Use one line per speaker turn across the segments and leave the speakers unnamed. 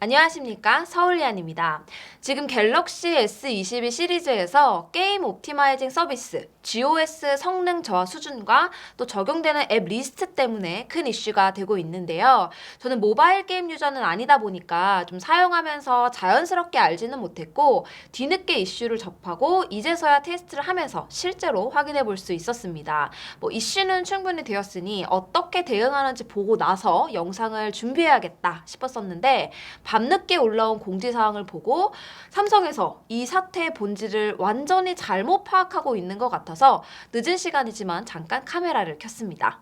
안녕하십니까, 서울리안입니다. 지금 갤럭시 S22 시리즈에서 게임 옵티마이징 서비스 GOS 성능 저하 수준과 또 적용되는 앱 리스트 때문에 큰 이슈가 되고 있는데요. 저는 모바일 게임 유저는 아니다 보니까 좀 사용하면서 자연스럽게 알지는 못했고 뒤늦게 이슈를 접하고 이제서야 테스트를 하면서 실제로 확인해 볼 수 있었습니다. 이슈는 충분히 되었으니 어떻게 대응하는지 보고 나서 영상을 준비해야겠다 싶었었는데 밤늦게 올라온 공지사항을 보고 삼성에서 이 사태의 본질을 완전히 잘못 파악하고 있는 것 같아서 늦은 시간이지만 잠깐 카메라를 켰습니다.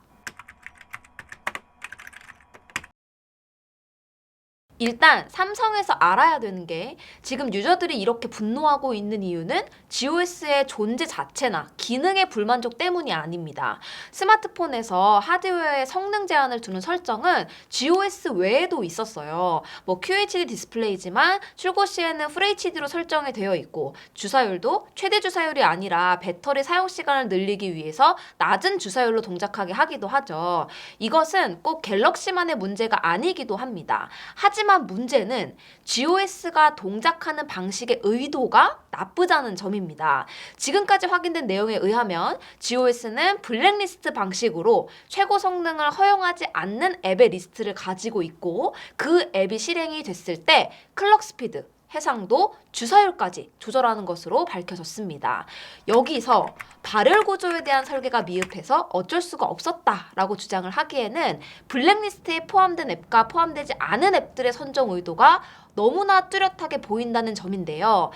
일단 삼성에서 알아야 되는 게 지금 유저들이 이렇게 분노하고 있는 이유는 GOS의 존재 자체나 기능의 불만족 때문이 아닙니다. 스마트폰에서 하드웨어의 성능 제한을 두는 설정은 GOS 외에도 있었어요. QHD 디스플레이지만 출고 시에는 FHD로 설정이 되어 있고 주사율도 최대 주사율이 아니라 배터리 사용 시간을 늘리기 위해서 낮은 주사율로 동작하게 하기도 하죠. 이것은 꼭 갤럭시만의 문제가 아니기도 합니다. 하지만 문제는 GOS가 동작하는 방식의 의도가 나쁘다는 점입니다. 지금까지 확인된 내용에 의하면 GOS는 블랙리스트 방식으로 최고 성능을 허용하지 않는 앱의 리스트를 가지고 있고 그 앱이 실행이 됐을 때 클럭 스피드, 해상도, 주사율까지 조절하는 것으로 밝혀졌습니다. 여기서 발열 구조에 대한 설계가 미흡해서 어쩔 수가 없었다라고 주장을 하기에는 블랙리스트에 포함된 앱과 포함되지 않은 앱들의 선정 의도가 너무나 뚜렷하게 보인다는 점인데요.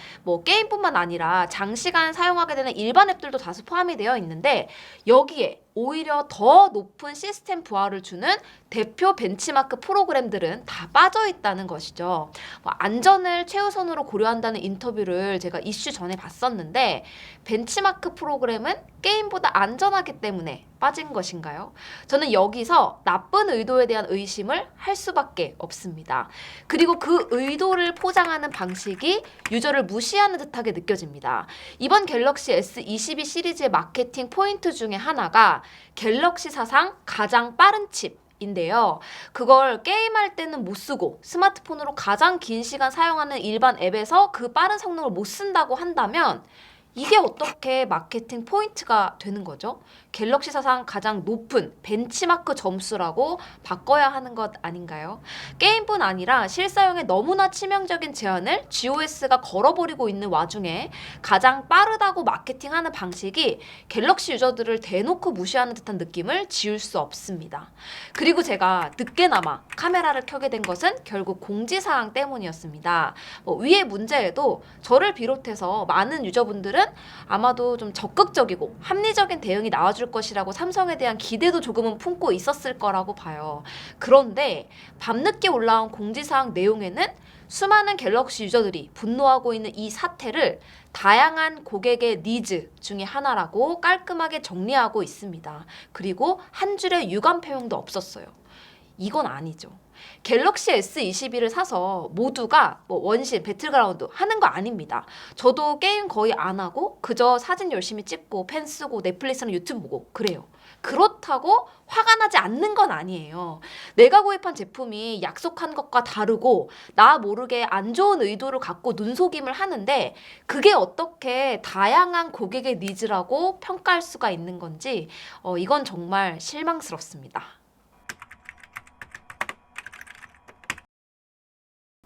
게임뿐만 아니라 장시간 사용하게 되는 일반 앱들도 다수 포함이 되어 있는데 여기에 오히려 더 높은 시스템 부하를 주는 대표 벤치마크 프로그램들은 다 빠져 있다는 것이죠. 안전을 최우선으로 고려한다는 인터뷰를 제가 이슈 전에 봤었는데 벤치마크 프로그램은 게임보다 안전하기 때문에 빠진 것인가요? 저는 여기서 나쁜 의도에 대한 의심을 할 수밖에 없습니다. 그리고 그 의도를 포장하는 방식이 유저를 무시하는 듯하게 느껴집니다. 이번 갤럭시 S22 시리즈의 마케팅 포인트 중에 하나가 갤럭시 사상 가장 빠른 칩 인데요. 그걸 게임할 때는 못 쓰고 스마트폰으로 가장 긴 시간 사용하는 일반 앱에서 그 빠른 성능을 못 쓴다고 한다면 이게 어떻게 마케팅 포인트가 되는 거죠? 갤럭시 사상 가장 높은 벤치마크 점수라고 바꿔야 하는 것 아닌가요? 게임뿐 아니라 실사용에 너무나 치명적인 제한을 GOS가 걸어버리고 있는 와중에 가장 빠르다고 마케팅하는 방식이 갤럭시 유저들을 대놓고 무시하는 듯한 느낌을 지울 수 없습니다. 그리고 제가 늦게나마 카메라를 켜게 된 것은 결국 공지사항 때문이었습니다. 위의 문제에도 저를 비롯해서 많은 유저분들은 아마도 좀 적극적이고 합리적인 대응이 나와줄 것이라고 삼성에 대한 기대도 조금은 품고 있었을 거라고 봐요. 그런데 밤늦게 올라온 공지사항 내용에는 수많은 갤럭시 유저들이 분노하고 있는 이 사태를 다양한 고객의 니즈 중에 하나라고 깔끔하게 정리하고 있습니다. 그리고 한 줄의 유감 표명도 없었어요. 이건 아니죠. 갤럭시 S22를 사서 모두가 원신, 배틀그라운드 하는 거 아닙니다. 저도 게임 거의 안 하고 그저 사진 열심히 찍고 펜 쓰고 넷플릭스랑 유튜브 보고 그래요. 그렇다고 화가 나지 않는 건 아니에요. 내가 구입한 제품이 약속한 것과 다르고 나 모르게 안 좋은 의도를 갖고 눈속임을 하는데 그게 어떻게 다양한 고객의 니즈라고 평가할 수가 있는 건지 이건 정말 실망스럽습니다.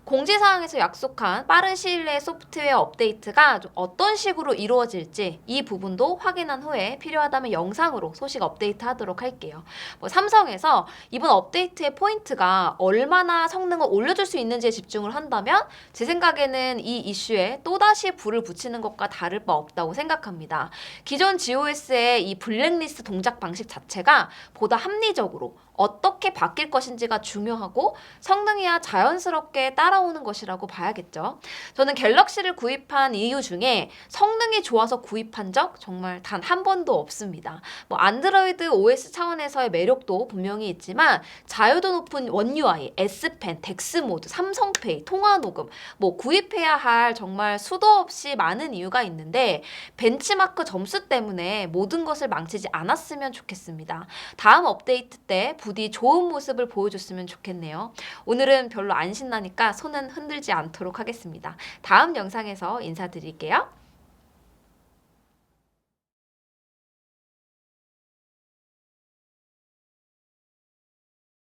공지사항에서 약속한 빠른 시일 내에 소프트웨어 업데이트가 좀 어떤 식으로 이루어질지 이 부분도 확인한 후에 필요하다면 영상으로 소식 업데이트 하도록 할게요. 삼성에서 이번 업데이트의 포인트가 얼마나 성능을 올려줄 수 있는지에 집중을 한다면 제 생각에는 이 이슈에 또다시 불을 붙이는 것과 다를 바 없다고 생각합니다. 기존 GOS의 이 블랙리스트 동작 방식 자체가 보다 합리적으로 어떻게 바뀔 것인지가 중요하고 성능이야 자연스럽게 따라오는 것이라고 봐야겠죠. 저는 갤럭시를 구입한 이유 중에 성능이 좋아서 구입한 적 정말 단 한 번도 없습니다. 안드로이드 OS 차원에서의 매력도 분명히 있지만 자유도 높은 원 UI, S펜, 덱스 모드, 삼성페이, 통화 녹음 구입해야 할 정말 수도 없이 많은 이유가 있는데 벤치마크 점수 때문에 모든 것을 망치지 않았으면 좋겠습니다. 다음 업데이트 때 부디 좋은 모습을 보여줬으면 좋겠네요. 오늘은 별로 안 신나니까 손은 흔들지 않도록 하겠습니다. 다음 영상에서 인사드릴게요.